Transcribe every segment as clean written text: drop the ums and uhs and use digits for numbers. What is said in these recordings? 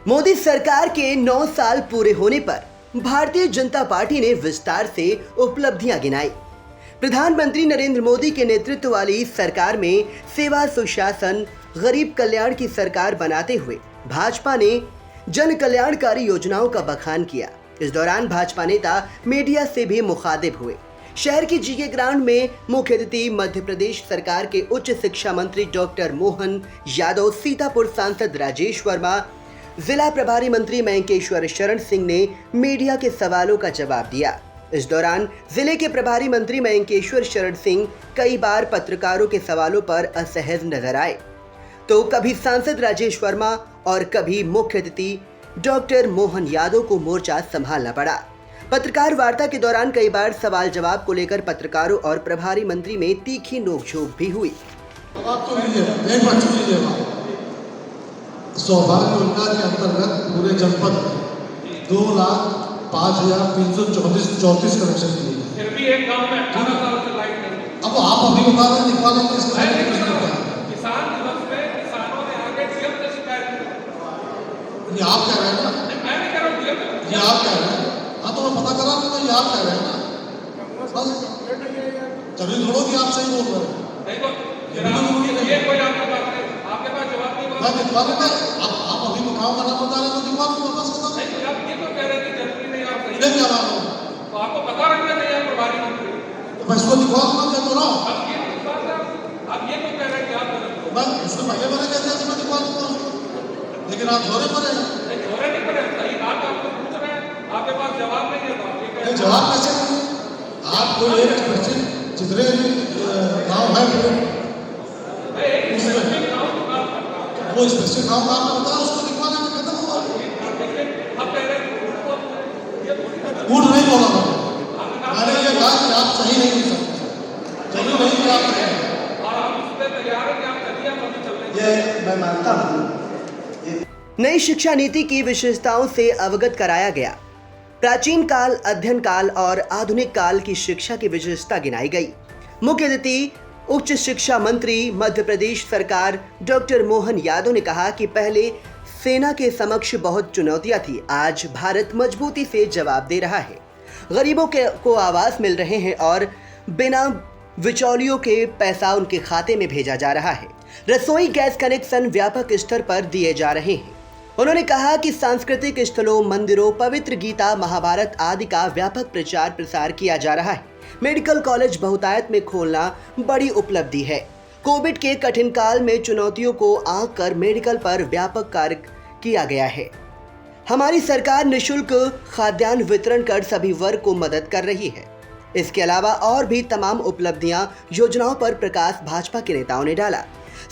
मोदी सरकार के 9 साल पूरे होने पर भारतीय जनता पार्टी ने विस्तार से उपलब्धियां गिनाई। प्रधानमंत्री नरेंद्र मोदी के नेतृत्व वाली सरकार में सेवा, सुशासन, गरीब कल्याण की सरकार बनाते हुए भाजपा ने जन कल्याणकारी योजनाओं का बखान किया। इस दौरान भाजपा नेता मीडिया से भी मुखातिब हुए। शहर की जीके ग्राउंड में मुख्य अतिथि मध्य प्रदेश सरकार के उच्च शिक्षा मंत्री डॉक्टर मोहन यादव, सीतापुर सांसद राजेश वर्मा, जिला प्रभारी मंत्री मयंकेश्वर शरण सिंह ने मीडिया के सवालों का जवाब दिया। इस दौरान जिले के प्रभारी मंत्री मयंकेश्वर शरण सिंह कई बार पत्रकारों के सवालों पर असहज नजर आए, तो कभी सांसद राजेश वर्मा और कभी मुख्य अतिथि डॉक्टर मोहन यादव को मोर्चा संभालना पड़ा। पत्रकार वार्ता के दौरान कई बार सवाल जवाब को लेकर पत्रकारों और प्रभारी मंत्री में तीखी नोकझोंक भी हुई। सौभाग्य योजना के अंतर्गत पूरे जनपद में 2,05,334 कनेक्शन दिए गए। फिर भी एक गांव में 18 साल से लाइट नहीं। अब आप अभी बता रहे हैं निकालें किसका किसान दिवस में किसानों ने आगे डीएम से शिकायत की। ये आप कह रहे हैं ना? मैं नहीं कह रहा हूँ डीएम। ये आप कह रहे हैं? हाँ तो मैं पता करा तो ये आप कह रहे हैं ना? बस तभी थोड़ा कि आप सही बोल रहे हैं। नहीं तो ये कोई आपके पास नहीं, आपके पास जवाब नहीं। मैं दिखवा दूंगा। आप अभी गाँव का नाम बता रहे तो दिखवा दूंगा बस। नहीं तो आप ये तो कह रहे थे जरूरी नहीं आप सही। क्या बात है? तो आपको पता रखना चाहिए प्रभारी मंत्री। तो मैं इसको दिखवा दूंगा क्या तो रहा हूँ। अब ये बात है, आप ये तो कह रहे हैं कि आप गलत हो। मैं उससे पहले मैंने कहते हैं मैं दिखवा दूंगा, लेकिन आप धोरे पर हैं। नहीं धोरे नहीं पड़े, सही बात आपको पूछ रहे हैं, आपके पास जवाब नहीं है तो आप ये कह रहे हैं। जवाब कैसे नहीं? आपको एक जितने गाँव है वो स्पेसिफिक गाँव का आपने बताया, उसको दिखवा देंगे, खत्म हुआ। झूठ नहीं बोला मैंने ये कहा कि आप सही नहीं हो सकते, सही नहीं कि आप ये मैं मानता हूँ। नई शिक्षा नीति की विशेषताओं से अवगत कराया गया। प्राचीन काल, अध्ययन काल और आधुनिक काल की शिक्षा की विशेषता गिनाई गई। मुख्य अतिथि उच्च शिक्षा मंत्री मध्य प्रदेश सरकार डॉक्टर मोहन यादव ने कहा कि पहले सेना के समक्ष बहुत चुनौतियां थी, आज भारत मजबूती से जवाब दे रहा है। गरीबों को आवास मिल रहे हैं और बिना बिचौलियों के पैसा उनके खाते में भेजा जा रहा है। रसोई गैस कनेक्शन व्यापक स्तर पर दिए जा रहे हैं। उन्होंने कहा कि सांस्कृतिक स्थलों, मंदिरों, पवित्र गीता, महाभारत आदि का व्यापक प्रचार प्रसार किया जा रहा है। मेडिकल कॉलेज बहुतायत में खोलना बड़ी उपलब्धि है। कोविड के कठिन काल में चुनौतियों को आंक कर मेडिकल पर व्यापक कार्य किया गया है। हमारी सरकार निःशुल्क खाद्यान्न वितरण कर सभी वर्ग को मदद कर रही है। इसके अलावा और भी तमाम उपलब्धियां, योजनाओं पर प्रकाश भाजपा के नेताओं ने डाला।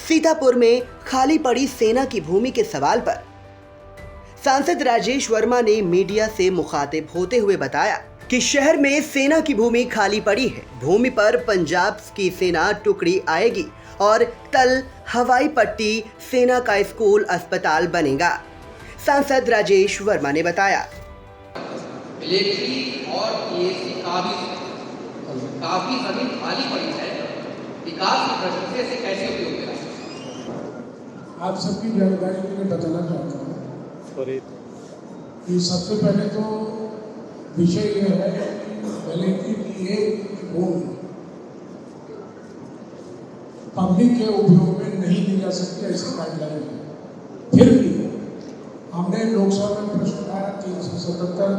सीतापुर में खाली पड़ी सेना की भूमि के सवाल पर सांसद राजेश वर्मा ने मीडिया से मुखातिब होते हुए बताया कि शहर में सेना की भूमि खाली पड़ी है। भूमि पर पंजाब की सेना टुकड़ी आएगी और तल हवाई पट्टी सेना का स्कूल, अस्पताल बनेगा। सांसद राजेश वर्मा ने बताया, मिलिट्री और पीएसी काफी जमीन खाली पड़ी है, विकास की दृष्टि से इसे कैसे उपयोग करें? आप सबकी जानकारी के लिए बताना चाहता हूँ कि सबसे पहले तो विषय यह है कि मिलिट्री की एक भूमि पब्लिक के उपयोग में नहीं दी जा सकती, ऐसी गाइडलाइन है। फिर भी हमने लोकसभा में प्रश्न उठाया, 377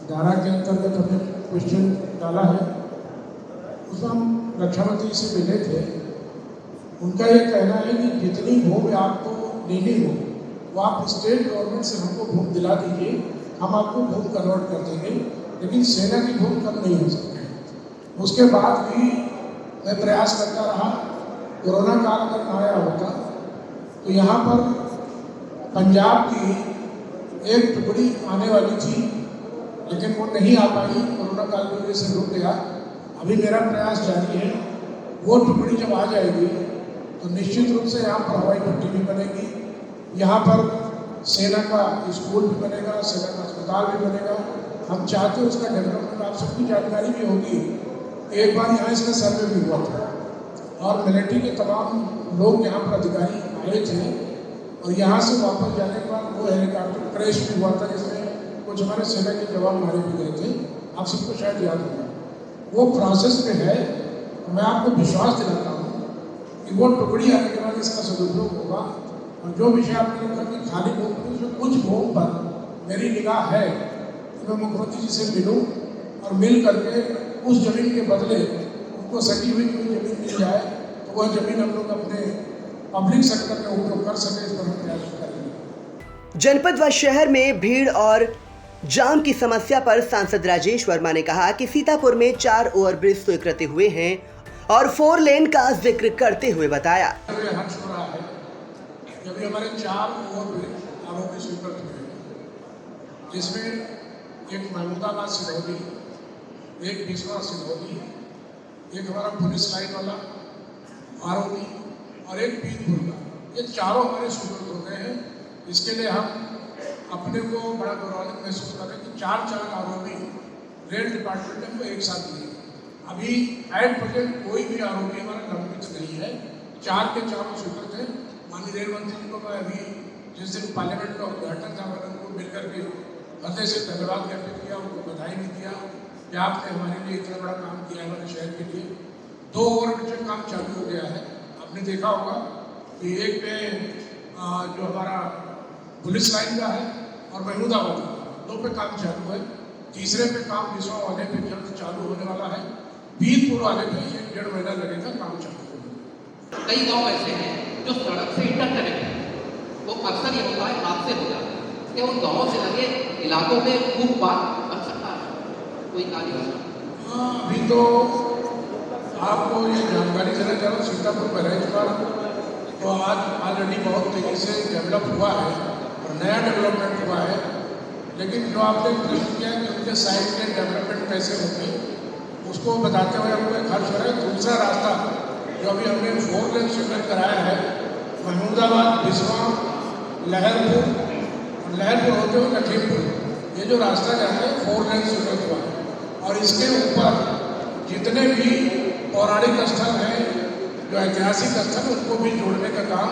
धारा के अंतर्गत हमने क्वेश्चन डाला है। उसमें हम रक्षा मंत्री से मिले थे। उनका ये कहना है कि जितनी भूमि आपको लेनी हो वो आप स्टेट गवर्नमेंट से हमको भूमि दिला दीजिए, हम आपको भूमि कन्वर्ट कर देंगे, लेकिन सेना की भूमि कम नहीं हो सकती। उसके बाद भी मैं प्रयास करता रहा। कोरोना काल अगर आया होता तो यहाँ पर पंजाब की एक टुकड़ी आने वाली थी, लेकिन वो नहीं आ पाई, कोरोना काल की वजह से रुक गया। अभी मेरा प्रयास जारी है। वो टुकड़ी जब आ जाएगी तो निश्चित रूप से यहाँ पर हवाई पट्टी भी बनेगी, यहाँ पर सेना का स्कूल भी बनेगा, सेना का अस्पताल भी बनेगा। हम चाहते हैं उसका डेवलपमेंट, आप सबकी जानकारी भी होगी। एक बार यहाँ इसका सर्वे भी हुआ था और मिलिट्री के तमाम लोग यहाँ पर अधिकारी आए थे और यहाँ से वापस जाने के बाद वो हेलीकॉप्टर क्रैश भी हुआ था जिसमें कुछ हमारे सेना के जवान मारे भी गए थे। आप सबको शायद याद होगा। वो प्रोसेस में है। मैं आपको विश्वास दिलाता हूँ कि वो टुकड़ी आने के बाद इसका सदुपयोग होगा। और जो विषय आपने लिखा कि खाली भूमि पर उसमें कुछ भूमि पर मेरी निगाह है कि मैं मुख्यमंत्री जी से मिलूँ और मिल करके उस जमीन के बदले उनको सटी हुई कोई जमीन मिल जाए तो वह जमीन हम लोग अपने पब्लिक सेक्टर में उपयोग कर सके, इस पर हम प्रयास करेंगे। जनपद व शहर में भीड़ और जाम की समस्या पर सांसद राजेश वर्मा ने कहा कि सीतापुर में 4 ओवरब्रिज स्वीकृत हुए हैं और 4 लेन का जिक्र करते हुए बताया। हर्ष हो रहा है कि अभी हमारे 4 ओवरब्रिज आरोपी स्वीकृत हुए हैं, जिसमें एक महमूदाबाद सिरौली, एक बिस्वा सिरौली, एक हमारा पुलिस लाइन वाला आरोपी और एक पीरपुर का। ये चारों हमारे स्वीकृत हो गए हैं। इसके लिए हम अपने को बड़ा गौरवान्वित महसूस कर रहे हैं कि 4 आरोपी रेल डिपार्टमेंट ने हमको एक साथ दिए। अभी एट प्रेजेंट कोई भी आरोपी हमारा लंबित नहीं है। 4 के 4 स्वीकृत हैं। माननीय रेल मंत्री जी को मैं अभी जिस दिन पार्लियामेंट का उद्घाटन था मैंने उनको मिलकर के हृदय से धन्यवाद व्यक्त किया, उनको बधाई भी दिया कि आपने हमारे लिए इतना बड़ा काम किया है हमारे शहर के लिए। 2 ओवरब्रिज का काम चालू हो गया है। आपने देखा होगा कि एक पे जो हमारा पुलिस लाइन का है और महमूदाबाद का, 2 पे काम चालू है। तीसरे पे काम बिस्वा वाले पे जल्द चालू होने वाला है। बीरपुर वाले पे 1-1.5 महीना लगेगा काम चालू होने। कई गांव ऐसे हैं जो सड़क से इंटरकनेक्ट है। वो अक्सर ये होता है आपसे हो जाता है कि उन गांवों से लगे इलाकों में खूब बात कर सकता है कोई कार्य। अभी तो आपको ये जानकारी देना चाह रहा हूँ, सीतापुर बहराइच का तो आज ऑलरेडी बहुत तेज़ी से डेवलप हुआ है और नया डेवलपमेंट हुआ है। लेकिन जो आपने प्रश्न किया कि उनके साइड के डेवलपमेंट कैसे होंगे, उसको बताते हुए हमको एक हर्ष हो रहा है। दूसरा रास्ता जो अभी हमने 4 लेन स्वीकृत कराया है, महमूदाबाद, बिस्वा, लहरपुर और लहरपुर होते हुए लखीमपुर, ये जो रास्ता जाता है 4 लेन स्वीकृत हुआ है। और इसके ऊपर जितने भी पौराणिक स्थल हैं, जो ऐतिहासिक स्थल, उनको भी जोड़ने का काम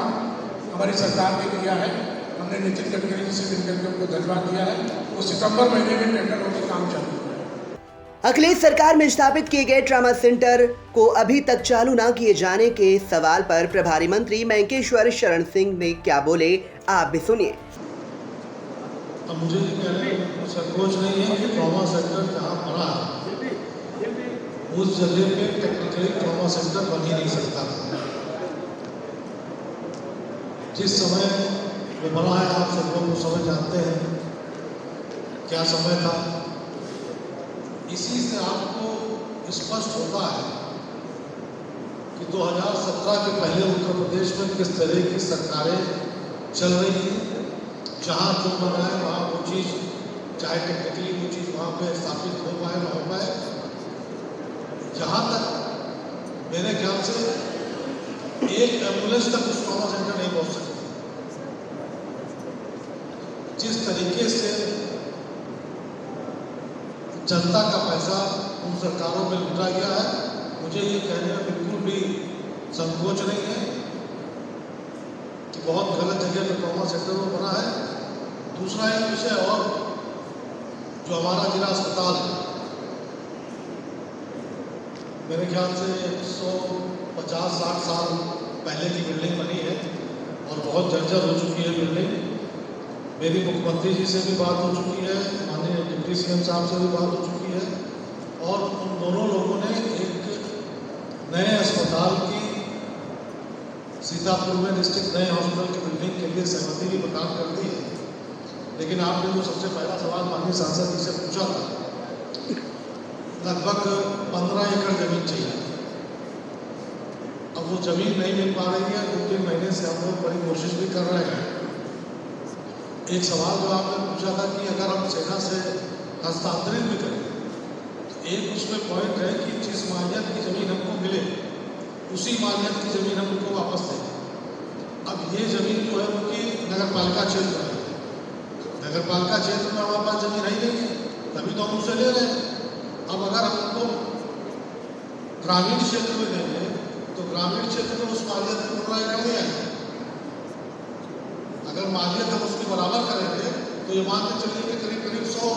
हमारी सरकार ने किया है। हमने नितिन गडकरी जी से मिलकर के उनको धन्यवाद दिया है। वो सितंबर महीने में टेंडर होकर काम चालू है। अखिलेश सरकार में स्थापित किए गए ट्रामा सेंटर को अभी तक चालू न किए जाने के सवाल पर प्रभारी मंत्री मैंकेश्वर शरण सिंह ने क्या बोले, आप भी सुनिए। अब मुझे ये कहने में संकोच नहीं है कि ट्रॉमा सेंटर जहाँ बना है उस जगह पे टेक्निकली ट्रॉमा सेंटर बन ही नहीं सकता। जिस समय वो बना है आप सब लोग उस समय जानते हैं क्या समय था। इसी से आपको स्पष्ट होता है कि 2017 के पहले उत्तर प्रदेश में किस तरह की सरकारें चल रही थी। जहाँ जो बना है वहाँ वो चीज़, चाहे टेक्निकली वो चीज़ वहाँ पे स्थापित हो पाए ना हो पाए। जहाँ तक मेरे ख्याल से एक एम्बुलेंस तक उस ट्रॉमा सेंटर नहीं पहुँच सकती। जिस तरीके से जनता का पैसा उन सरकारों में लुटा गया है, मुझे ये कहने में बिल्कुल भी संकोच नहीं है कि बहुत गलत जगह पर ट्रॉमा सेंटर में बना है। दूसरा एक विषय और, जो हमारा जिला अस्पताल है, मेरे ख्याल से 150-60 साल पहले की बिल्डिंग बनी है और बहुत जर्जर हो चुकी है बिल्डिंग। मेरी मुख्यमंत्री जी से भी बात हो चुकी है, माननीय डिप्टी सीएम साहब से भी बात हो चुकी है और उन दोनों लोगों ने एक नए अस्पताल की सीतापुर में डिस्ट्रिक्ट नए हॉस्पिटल की बिल्डिंग के लिए सहमति भी प्रदान कर दी है। लेकिन आपने जो सबसे पहला सवाल माननीय सांसद जी से पूछा था, लगभग 15 एकड़ जमीन चाहिए। अब वो जमीन नहीं मिल पा रही है। 2-3 महीने से हम लोग बड़ी कोशिश भी कर रहे हैं। एक सवाल जो आपने पूछा था कि अगर हम सेना से हस्तांतरित भी करें, तो एक उसमें पॉइंट है कि जिस मालियत की ज़मीन हमको मिले उसी मालियत की ज़मीन हम उनको वापस दें। अब ये ज़मीन जो है उनकी नगर पालिका क्षेत्र है। नगर पालिका क्षेत्र में हमारे पास ज़मीन ही नहीं है, तभी तो हम उससे ले रहे हैं। अब अगर हम उनको ग्रामीण क्षेत्र में देंगे तो ग्रामीण क्षेत्र में उस मालियत को 15 एकड़ दिया है। अगर मालियत हम उसकी बराबर करेंगे तो ये मान के चलिए कि करीब करीब 100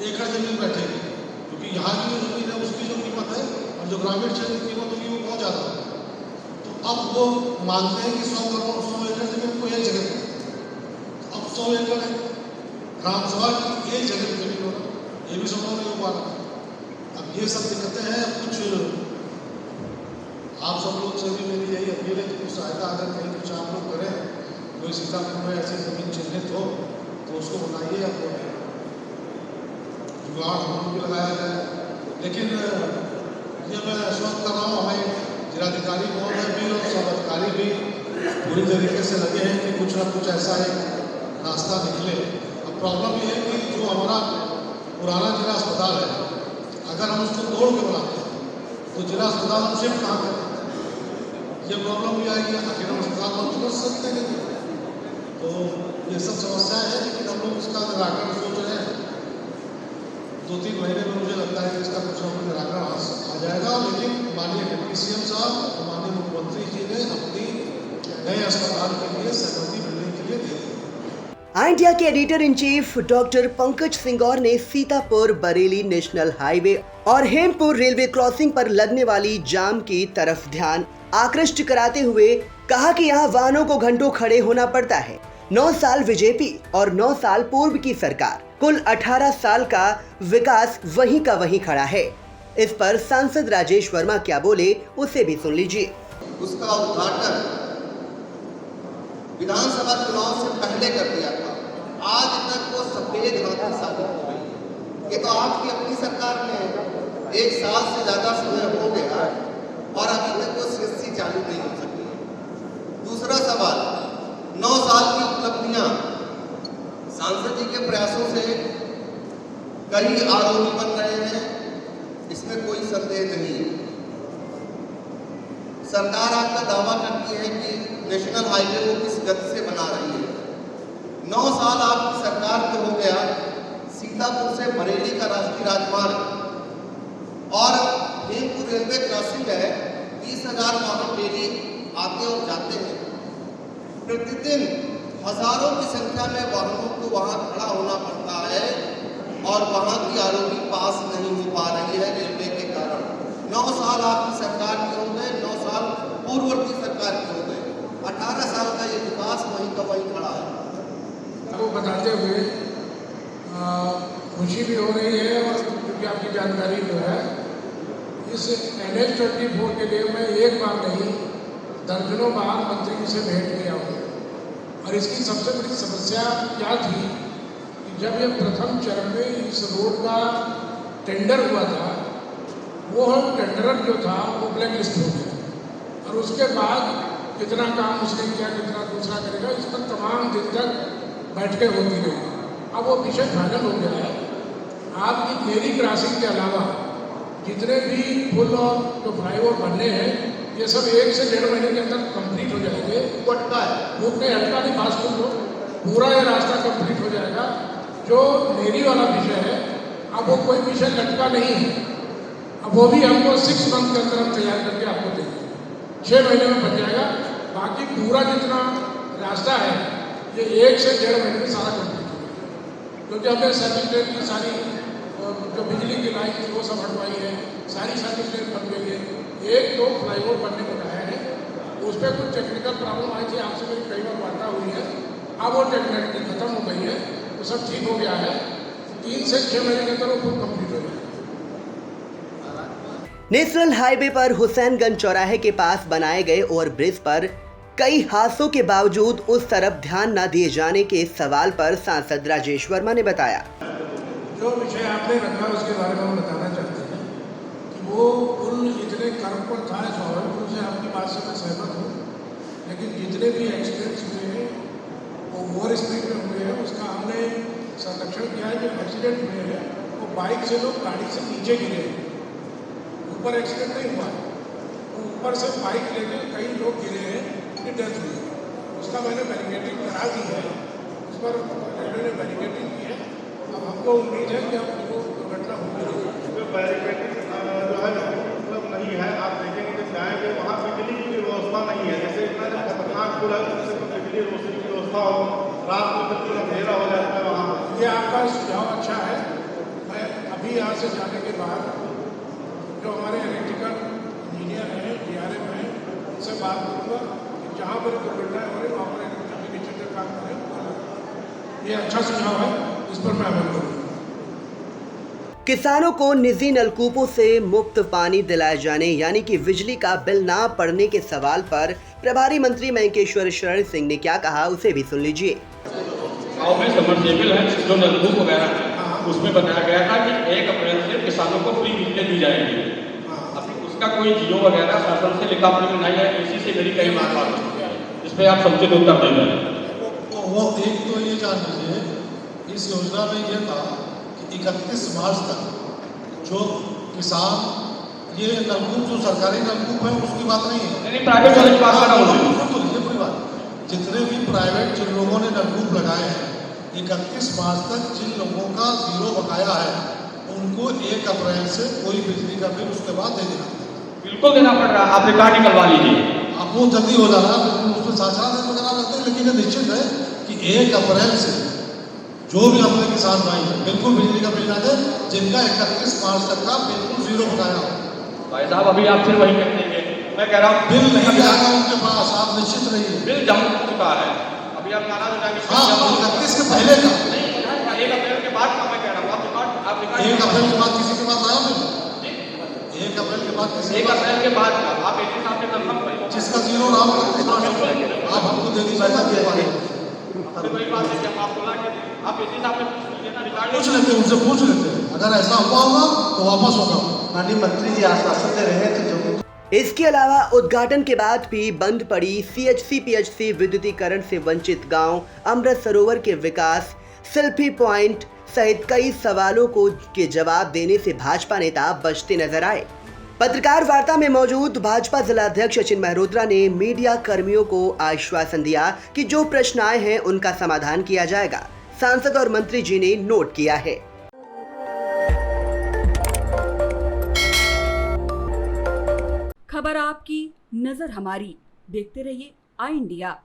एकड़ जमीन बैठेगी, क्योंकि यहाँ की जो जमीन है उसकी जो कीमत है और जो ग्रामीण क्षेत्र की कीमत होगी वो बहुत ज़्यादा है। तो अब वो मानते हैं कि 100 एकड़ जमीन को एक जगह पर, अब 100 एकड़ ग्राम सभा की एक जगह पर जमीन होना ये भी संभव नहीं हो पा रहा। अब ये सब दिक्कतें हैं। कुछ आप सब लोग से भी मेरी यही अपील है कि कुछ सहायता अगर कहीं कुछ आप लोग करें, कोई सीतापुर में ऐसी जमीन चिन्हित हो तो उसको बनाइए, आपको जुगाड़ हम भी लगाया जाए। लेकिन ये मैं आश्वस्त कर रहा हूँ, हमारे जिलाधिकारी महोदय भी और सब अधिकारी भी पूरी तरीके से लगे हैं कि कुछ ना कुछ ऐसा एक रास्ता निकले। अब प्रॉब्लम ये है कि जो हमारा पुराना जिला अस्पताल है, अगर हम उसको तोड़ के बनाते हैं तो जिला अस्पताल हम शिफ्ट कहाँ करें, ये प्रॉब्लम भी आएगी। आखिर हम अस्पताल बंद कर सकते हैं। तो ये सब समस्याएं हैं, लेकिन हम लोग इसका निराकरण सोच रहे हैं। 2-3 महीने में मुझे लगता है कि इसका कुछ ना कुछ निराकरण आ जाएगा। लेकिन माननीय डिप्टी सीएम साहब और माननीय मुख्यमंत्री जी ने अपनी नए अस्पताल के लिए सहमति बिल्डिंग के लिए दी। इंडिया के editor in chief doctor Pankaj Singh और ने सीतापुर बरेली नेशनल हाईवे और हेमपुर रेलवे क्रॉसिंग पर लगने वाली जाम की तरफ ध्यान आकृष्ट कराते हुए कहा कि यहाँ वाहनों को घंटों खड़े होना पड़ता है। 9 साल बीजेपी और 9 साल पूर्व की सरकार, कुल 18 साल का विकास वहीं का वहीं खड़ा है। इस पर सांसद राजेश वर्मा क्या बोले उसे भी सुन लीजिए। उसका उद्घाटन विधानसभा चुनाव से पहले कर दिया था। आज तक वो सफेद हाथी साबित हो गई। ये तो आपकी अपनी सरकार में 1 साल से ज्यादा समय हो गया और अभी तक वो सीएससी चालू नहीं हो सकी। दूसरा सवाल, 9 साल की उपलब्धियां, सांसद जी के प्रयासों से कई आरोपी बन रहे हैं, इसमें कोई संदेह नहीं। सरकार आपका दावा करती है कि नेशनल हाईवे को किस गति से बना रही है। 9 साल आपकी सरकार को हो गया, सीतापुर से बरेली का राष्ट्रीय राजमार्ग और हेमपुर रेलवे क्रॉसिंग है, 30,000 वाहन डेली आते और जाते हैं। प्रतिदिन हजारों की संख्या में वाहनों को वहां खड़ा होना पड़ता है और वहां की आरोपी पास नहीं हो पा रही है रेलवे के कारण। 9 साल आपकी सरकार के हो गए, 9 साल पूर्ववर्ती सरकार के हो गए। 18 साल का ये विकास वहीं का वहीं खड़ा है। आपको बताते हुए खुशी भी हो रही है और क्योंकि आपकी जानकारी जो है, इस NH-24 के लिए मैं एक बार नहीं दर्जनों बार मंत्री जी से भेंट किया हूँ। और इसकी सबसे बड़ी समस्या क्या थी कि जब ये प्रथम चरण में इस रोड का टेंडर हुआ था, वो टेंडरर जो था वो ब्लैक लिस्ट हो गया और उसके बाद कितना काम उसने किया, कितना दूसरा करेगा, इस पर तमाम दिन तक बैठकें होती रही। अब वो विषय फाइनल हो गया है। आपकी मेरी क्रॉसिंग के अलावा जितने भी पुल और जो फ्लाईओवर बनने हैं, ये सब 1 से 1.5 महीने के अंदर कंप्लीट हो जाएंगे। वो अटका है, वो नहीं अटका नहीं, पास पूरा ये रास्ता कंप्लीट हो जाएगा। जो मेरी वाला विषय है, अब वो कोई विषय लटका नहीं है। अब वो भी हमको 6 मंथ के अंदर हम तैयार करके आपको देंगे, 6 महीने में बन जाएगा। बाकी पूरा जितना रास्ता है ये 1 से 1.5 महीने में सारा कंप्लीट हो जाएगा। क्योंकि हमने सर्विस लेन की सारी जो बिजली की लाइन थी वो सब हटवाई है, सारी सर्विस लेन बन गई है। 1-2 फ्लाईओवर बनने को कहा है, उस पर कुछ टेक्निकल प्रॉब्लम आई थी, आपसे मेरी कई बार वार्ता हुई है। अब वो टेक्निकलिटी खत्म हो गई है, तो सब ठीक हो गया है। 3 से 6 महीने के अंदर वो फुल कंप्लीट हो जाएगा। नेशनल हाईवे पर हुसैनगंज चौराहे के पास बनाए गए ओवरब्रिज पर कई हादसों के बावजूद उस तरफ ध्यान न दिए जाने के सवाल पर सांसद राजेश वर्मा ने बताया। जो विषय आपने रखा उसके बारे में हम बताना चाहते हैं कि वो पुल इतने कर्म पर था, स्वाभाविक से आपकी बात से मैं सहमत हूँ, लेकिन जितने भी एक्सीडेंट्स हुए हैं वो ओवर स्पीड में हुए हैं। उसका हमने संरक्षण किया है। जो एक्सीडेंट हुए हैं वो बाइक से लोग गाड़ी से नीचे गिरे हैं, ऊपर एक्सीडेंट नहीं हुआ, वो ऊपर से बाइक लेके कई लोग गिरे हैं, उनकी डेथ हुई है। उसका मैंने बैरिकेडिंग करा दी है, उस पर रेलवे ने बैरिकेडिंग की है। अब हमको उम्मीद है कि हम वो दुर्घटना होगी नहीं। बैरिकेडिंग जो है मतलब नहीं है, आप देखेंगे कि जाएंगे वहाँ बिजली की व्यवस्था नहीं है। जैसे इतना खतरनाक पुल है, उससे बिजली रोशनी की व्यवस्था हो रात को बिल्कुल अंधेरा हो जाता है वहाँ पर। ये आपका सुझाव अच्छा है। मैं अभी यहाँ से जाने के बाद जो हमारे इलेक्ट्रिकल इंजीनियर हैं, DRM हैं, उनसे बात करूँगा कि जहाँ पर दुर्घटनाएँ हो रही वहाँ पर इलेक्ट्रिफिकेशन का काम करें। ये अच्छा सुझाव है, इस पर मैं अमल करूँगा। किसानों को निजी नलकूपों से मुफ्त पानी दिलाए जाने यानी कि बिजली का बिल ना पड़ने के सवाल पर प्रभारी मंत्री महेंकेश्वर शरण सिंह ने क्या कहा, उसे भी सुन लीजिए। गाँव में समरसेबल है, जो नलकूप वगैरह है, उसमें बताया गया था कि 1 अप्रैल से किसानों को फ्री बिजली दी जाएगी। अभी उसका कोई जियो वगैरह शासन से लिखा पढ़ी नहीं है, इसी से मेरी कई बात है, इस पर आप समुचित उत्तर देंगे। वो एक तो ये जान लीजिए, इस योजना में ये था कि 31 मार्च तक जो किसान, ये नलकूप जो सरकारी नलकूप है उसकी बात नहीं है, नहीं प्राइवेट वाले की बात कर रहा हूँ। तो लीजिए पूरी बात, जितने भी प्राइवेट जिन लोगों ने नलकूप लगाए हैं 31 मार्च तक जिन लोगों का जीरो बकाया है उनको 1 अप्रैल से कोई बिजली का बिल उसके बाद दे देना, बिल्कुल देना पड़ रहा है। आप रिकॉर्ड निकलवा लीजिए, आप वो जल्दी हो जा रहा है, बिल्कुल उसमें साक्षात वगैरह रहते हैं, लेकिन ये निश्चित है कि 1 अप्रैल से जो भी अपने किसान भाई हैं बिल्कुल बिजली का बिल ना दें जिनका 31 मार्च तक का बिल्कुल जीरो बकाया हो। भाई साहब अभी आप फिर वही कर देंगे, मैं कह रहा हूँ बिल नहीं जाएगा उनके पास, आप निश्चित रहिए। बिल जमा हो चुका है, अभी आप नाराज हो जाएंगे। हाँ, 31 के पहले का, नहीं 1 अप्रैल के बाद का मैं कह रहा हूँ, आप रिकॉर्ड 1 अप्रैल के बाद किसी के पास आया बिल? 1 अप्रैल के बाद किसी 1 अप्रैल के बाद का आप एक हिसाब से करना पड़ेगा। जिसका जीरो ना हो आप हमको दे दीजिए, वही बात है कि हम आपको ला के दें, आप इसी हिसाब से पूछ लीजिए ना, रिकॉर्ड पूछ लेते हैं, उनसे पूछ लेते हैं, अगर ऐसा हुआ होगा तो वापस होगा। माननीय मंत्री जी आश्वासन दे रहे हैं कि जो इसके अलावा उद्घाटन के बाद भी बंद पड़ी CHC PHC विद्युतीकरण से वंचित गांव, अमृत सरोवर के विकास, सेल्फी पॉइंट सहित कई सवालों के जवाब देने से भाजपा नेता बचते नजर आए। पत्रकार वार्ता में मौजूद भाजपा जिलाध्यक्ष सचिन मल्होत्रा ने मीडिया कर्मियों को आश्वासन दिया कि जो प्रश्न आए हैं उनका समाधान किया जाएगा। सांसद और मंत्री जी ने नोट किया है। खबर आपकी, नजर हमारी। देखते रहिए आई इंडिया।